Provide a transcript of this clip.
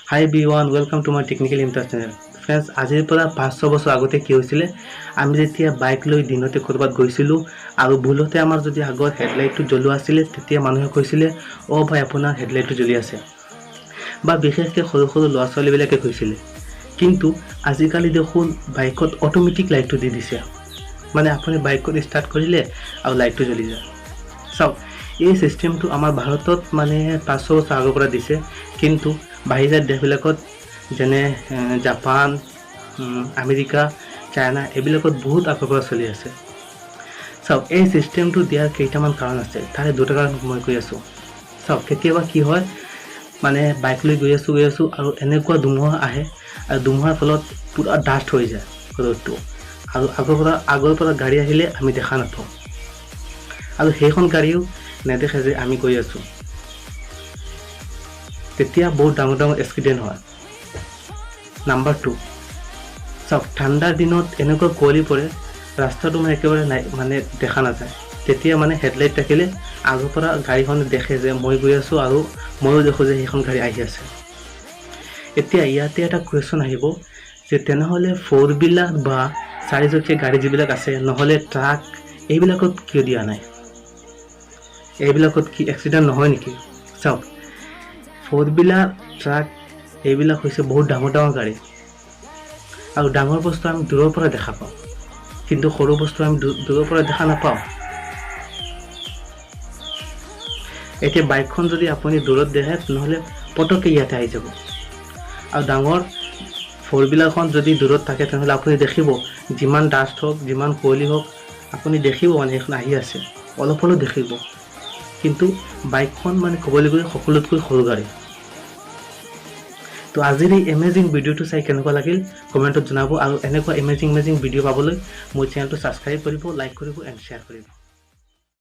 High everyone, welcome to my technical interest channel. Friends, আজিৰ পৰা 5-6 বছৰ আগতে কি হৈছিলে, আমি যেতিয়া বাইক লৈ দিনতে ক'ৰবাত গৈছিলোঁ আৰু ভুলতে আমাৰ যদি আগৰ হেডলাইটটো জ্বলোৱা আছিলে, তেতিয়া মানুহে কৈছিলে, অ' ভাই আপোনাৰ হেডলাইটটো জ্বলি আছে, বা বিশেষকৈ সৰু সৰু ল'ৰা ছোৱালীবিলাকে কৈছিলে। কিন্তু আজিকালি দেখোন বাইকত অট'মেটিক লাইটটো দি দিছে, মানে আপুনি বাইকত ষ্টাৰ্ট কৰিলে আৰু লাইটটো জ্বলি যায়। চাওক, এই চিষ্টেমটো আমাৰ ভাৰতত মানে 5-6 বছৰ আগৰ পৰা দিছে, কিন্তু বাহিৰা দেশবিলাকত যেনে জাপান, আমেৰিকা, চাইনা এইবিলাকত বহুত আগৰ পৰা চলি আছে। চাওক, এই চিষ্টেমটো দিয়াৰ কেইটামান কাৰণ আছে, তাৰে দুটা কাৰণ মই কৈ আছোঁ। চাওক, কেতিয়াবা কি হয়, মানে বাইক লৈ গৈ আছোঁ আৰু এনেকুৱা ধুমুহা আহে আৰু ধুমুহাৰ ফলত পূৰা ডাষ্ট হৈ যায় ৰ'দটো, আৰু আগৰ পৰা গাড়ী আহিলে আমি দেখা নাপাওঁ, আৰু সেইখন গাড়ীও নেদেখে যে আমি গৈ আছোঁ। তেতিয়া বহুত ডাঙৰ ডাঙৰ এক্সিডেণ্ট হয়। নাম্বাৰ 2, চাওক, ঠাণ্ডাৰ দিনত এনেকুৱা কুঁৱলী পৰে, ৰাস্তাটো মানে একেবাৰে মানে দেখা নাযায়। তেতিয়া মানে হেডলাইট থাকিলে আগৰ পৰা গাড়ীখনে দেখে যে মই গৈ আছোঁ, আৰু ময়ো দেখোঁ যে সেইখন গাড়ী আহি আছে। এতিয়া ইয়াতে এটা কুৱেশ্যন আহিব যে তেনেহ'লে 4 হুইলাৰ বা 4চকীয়া গাড়ী যিবিলাক আছে, নহ'লে ট্ৰাক, এইবিলাকত কিয় দিয়া নাই? এইবিলাকত কি এক্সিডেণ্ট নহয় নেকি? চাওক, 4 হুইলাৰ, ট্ৰাক এইবিলাক হৈছে বহুত ডাঙৰ ডাঙৰ গাড়ী, আৰু ডাঙৰ বস্তু আমি দূৰৰ পৰা দেখা পাওঁ, কিন্তু সৰু বস্তু আমি দূৰৰ পৰা দেখা নাপাওঁ। এতিয়া বাইকখন যদি আপুনি দূৰত দেখে, নহ'লে পটককৈ ইয়াতে আহি যাব, আৰু ডাঙৰ 4 হুইলাৰখন যদি দূৰত থাকে, তেনেহ'লে আপুনি দেখিব, যিমান ডাষ্ট হওক, যিমান কুঁৱলী হওক, আপুনি দেখিব মানে সেইখন আহি আছে, অলপ অলপ দেখিব। কিন্তু বাইকখন মানে ক'বলৈ গ'লে সকলোতকৈ সৰু গাড়ী। তো আজিৰ এই এমেজিং ভিডিঅ'টো চাই কেনেকুৱা লাগিল কমেণ্টত জনাব, আৰু এনেকুৱা এমেজিং ভিডিঅ' পাবলৈ মোৰ চেনেলটো ছাবস্ক্ৰাইব কৰিব, লাইক কৰিব এণ্ড শ্বেয়াৰ কৰিব।